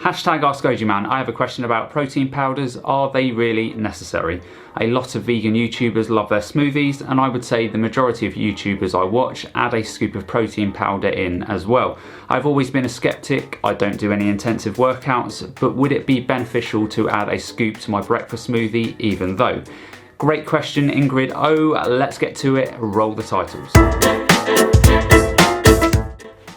Hashtag AskOjiMan, I have a question about protein powders. Are they really necessary? A lot of vegan YouTubers love their smoothies, and I would say the majority of YouTubers I watch add a scoop of protein powder in as well. I've always been a skeptic. I don't do any intensive workouts, but would it be beneficial to add a scoop to my breakfast smoothie even though? Great question, Ingrid O. Let's get to it. Roll the titles.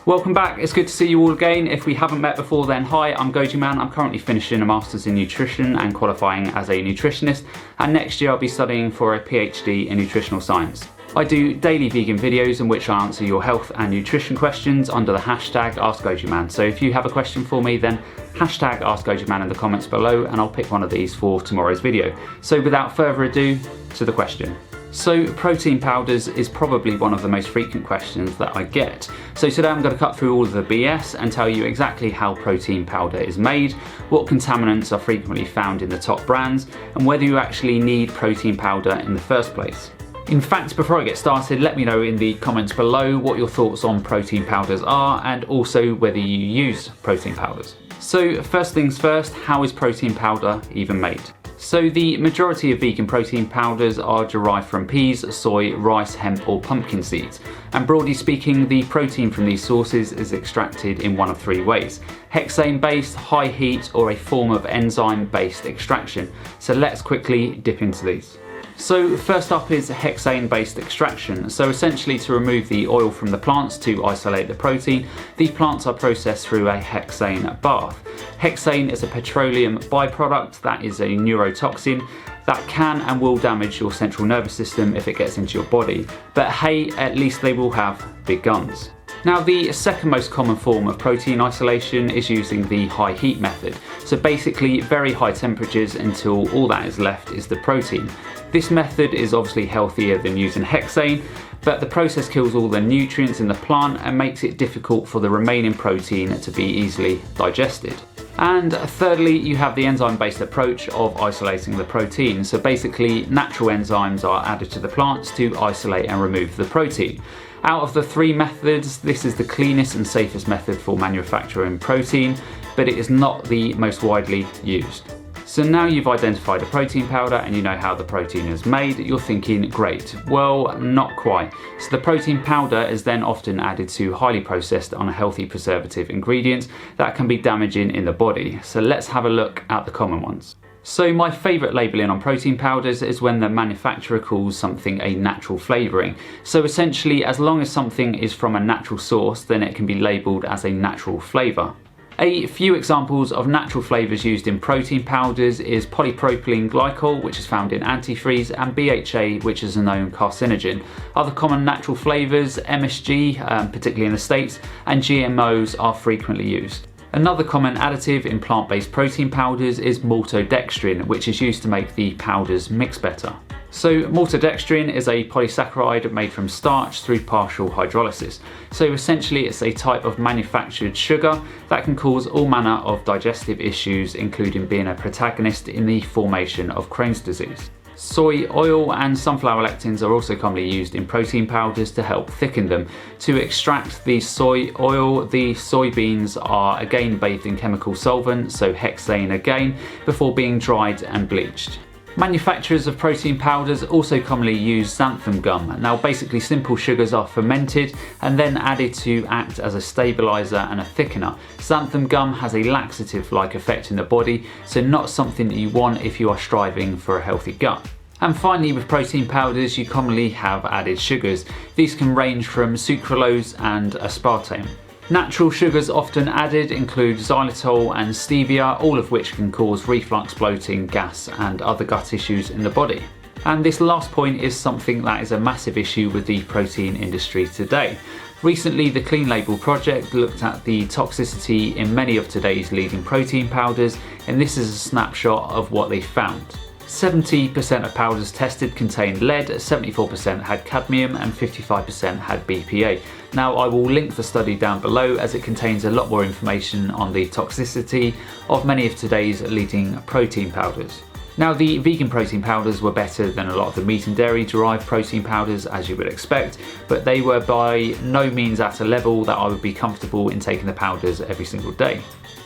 Welcome back, it's good to see you all again. If we haven't met before then, hi, I'm Gojiman. I'm currently finishing a Masters in Nutrition and qualifying as a nutritionist, and next year I'll be studying for a PhD in Nutritional Science. I do daily vegan videos in which I answer your health and nutrition questions under the hashtag AskGojiman. So if you have a question for me, then hashtag AskGojiman in the comments below and I'll pick one of these for tomorrow's video. So without further ado, to the question. So protein powders is probably one of the most frequent questions that I get. So today I'm going to cut through all of the BS and tell you exactly how protein powder is made, what contaminants are frequently found in the top brands, and whether you actually need protein powder in the first place. In fact, before I get started, let me know in the comments below what your thoughts on protein powders are and also whether you use protein powders. So first things first, how is protein powder even made? So the majority of vegan protein powders are derived from peas, soy, rice, hemp or pumpkin seeds. And broadly speaking, the protein from these sources is extracted in one of three ways: hexane-based, high heat, or a form of enzyme-based extraction. So let's quickly dip into these. So first up is hexane-based extraction. So essentially to remove the oil from the plants to isolate the protein, these plants are processed through a hexane bath. Hexane is a petroleum byproduct that is a neurotoxin that can and will damage your central nervous system if it gets into your body. But hey, at least they will have big guns. Now the second most common form of protein isolation is using the high heat method. So basically very high temperatures until all that is left is the protein. This method is obviously healthier than using hexane, but the process kills all the nutrients in the plant and makes it difficult for the remaining protein to be easily digested. And thirdly, you have the enzyme-based approach of isolating the protein. So basically, natural enzymes are added to the plants to isolate and remove the protein. Out of the three methods, this is the cleanest and safest method for manufacturing protein, but it is not the most widely used. So now you've identified a protein powder and you know how the protein is made, you're thinking, great. Well, not quite. So the protein powder is then often added to highly processed unhealthy preservative ingredients that can be damaging in the body. So let's have a look at the common ones. So my favourite labelling on protein powders is when the manufacturer calls something a natural flavouring. So essentially, as long as something is from a natural source, then it can be labelled as a natural flavour. A few examples of natural flavours used in protein powders is polypropylene glycol, which is found in antifreeze, and BHA, which is a known carcinogen. Other common natural flavours, MSG, particularly in the States, and GMOs are frequently used. Another common additive in plant-based protein powders is maltodextrin, which is used to make the powders mix better. So maltodextrin is a polysaccharide made from starch through partial hydrolysis. So essentially it's a type of manufactured sugar that can cause all manner of digestive issues, including being a protagonist in the formation of Crohn's disease. Soy oil and sunflower lectins are also commonly used in protein powders to help thicken them. To extract the soy oil, the soybeans are again bathed in chemical solvent, so hexane again, before being dried and bleached. Manufacturers of protein powders also commonly use xanthan gum. Now basically simple sugars are fermented and then added to act as a stabiliser and a thickener. Xanthan gum has a laxative-like effect in the body, so not something that you want if you are striving for a healthy gut. And finally, with protein powders, you commonly have added sugars. These can range from sucralose and aspartame. Natural sugars often added include xylitol and stevia, all of which can cause reflux, bloating, gas and other gut issues in the body. And this last point is something that is a massive issue with the protein industry today. Recently, the Clean Label project looked at the toxicity in many of today's leading protein powders, and this is a snapshot of what they found. 70% of powders tested contained lead, 74% had cadmium and 55% had BPA. Now I will link the study down below as it contains a lot more information on the toxicity of many of today's leading protein powders. Now the vegan protein powders were better than a lot of the meat and dairy derived protein powders, as you would expect, but they were by no means at a level that I would be comfortable in taking the powders every single day.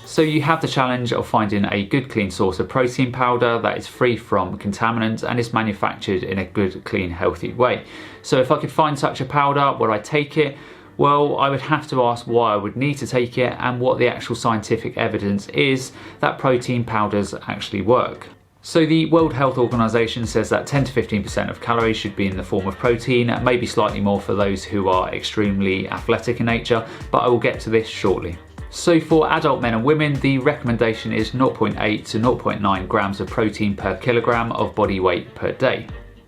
So you have the challenge of finding a good clean source of protein powder that is free from contaminants and is manufactured in a good, clean, healthy way. So if I could find such a powder, would I take it? Well, I would have to ask why I would need to take it and what the actual scientific evidence is that protein powders actually work. So the World Health Organization says that 10 to 15% of calories should be in the form of protein, maybe slightly more for those who are extremely athletic in nature, but I will get to this shortly. So for adult men and women, the recommendation is 0.8 to 0.9 grams of protein per kilogram of body weight per day.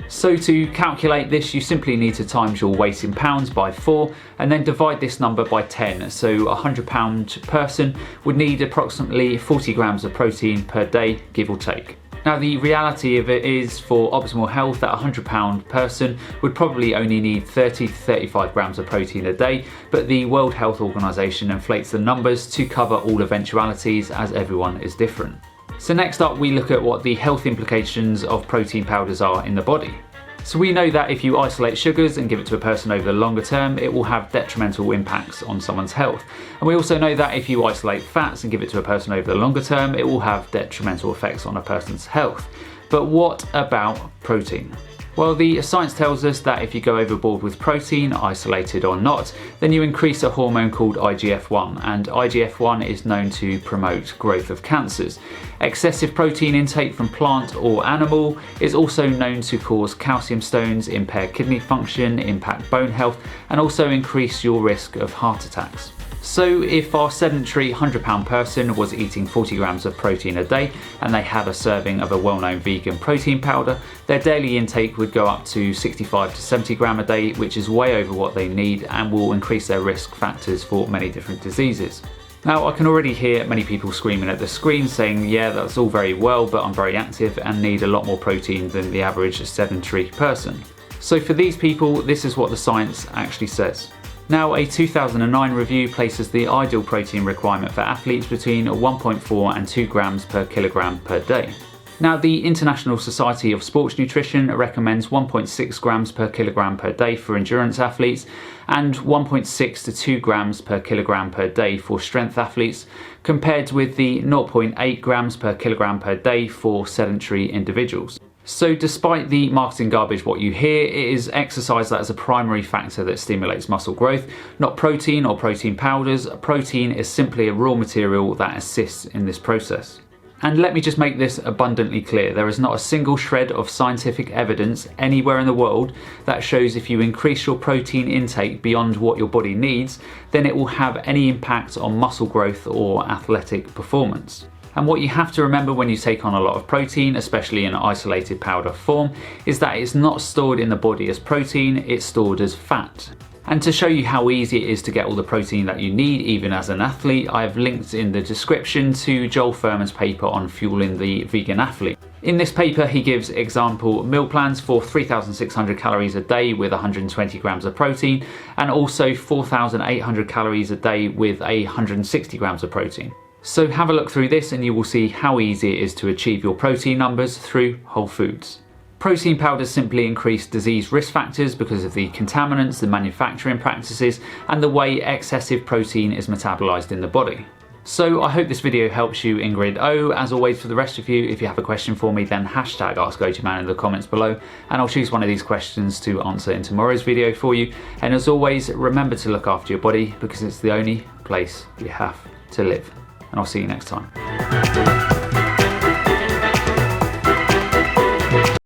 So to calculate this, you simply need to times your weight in pounds by 4 and then divide this number by 10. So a 100-pound person would need approximately 40 grams of protein per day, give or take. Now the reality of it is, for optimal health, that a 100-pound person would probably only need 30 to 35 grams of protein a day, but the World Health Organization inflates the numbers to cover all eventualities as everyone is different. So next up, we look at what the health implications of protein powders are in the body. So we know that if you isolate sugars and give it to a person over the longer term, it will have detrimental impacts on someone's health. And we also know that if you isolate fats and give it to a person over the longer term, it will have detrimental effects on a person's health. But what about protein? Well, the science tells us that if you go overboard with protein, isolated or not, then you increase a hormone called IGF-1, and IGF-1 is known to promote growth of cancers. Excessive protein intake from plant or animal is also known to cause calcium stones, impair kidney function, impact bone health, and also increase your risk of heart attacks. So if our sedentary 100-pound person was eating 40 grams of protein a day and they had a serving of a well-known vegan protein powder, their daily intake would go up to 65 to 70 gram a day, which is way over what they need and will increase their risk factors for many different diseases. Now, I can already hear many people screaming at the screen saying, yeah, that's all very well, but I'm very active and need a lot more protein than the average sedentary person. So for these people, this is what the science actually says. Now, a 2009 review places the ideal protein requirement for athletes between 1.4 and 2 grams per kilogram per day. Now, the International Society of Sports Nutrition recommends 1.6 grams per kilogram per day for endurance athletes and 1.6 to 2 grams per kilogram per day for strength athletes, compared with the 0.8 grams per kilogram per day for sedentary individuals. So despite the marketing garbage what you hear, it is exercise that is a primary factor that stimulates muscle growth, not protein or protein powders. Protein is simply a raw material that assists in this process. And let me just make this abundantly clear, there is not a single shred of scientific evidence anywhere in the world that shows if you increase your protein intake beyond what your body needs, then it will have any impact on muscle growth or athletic performance. And what you have to remember when you take on a lot of protein, especially in isolated powder form, is that it's not stored in the body as protein, it's stored as fat. And to show you how easy it is to get all the protein that you need, even as an athlete, I have linked in the description to Joel Fuhrman's paper on fueling the vegan athlete. In this paper, he gives example meal plans for 3,600 calories a day with 120 grams of protein, and also 4,800 calories a day with 160 grams of protein. So have a look through this and you will see how easy it is to achieve your protein numbers through whole foods. Protein powders simply increase disease risk factors because of the contaminants, the manufacturing practices, and the way excessive protein is metabolized in the body. So I hope this video helps you, Ingrid O. As always, for the rest of you, if you have a question for me, then hashtag AskGoToMan in the comments below, and I'll choose one of these questions to answer in tomorrow's video for you. And as always, remember to look after your body because it's the only place you have to live. And I'll see you next time.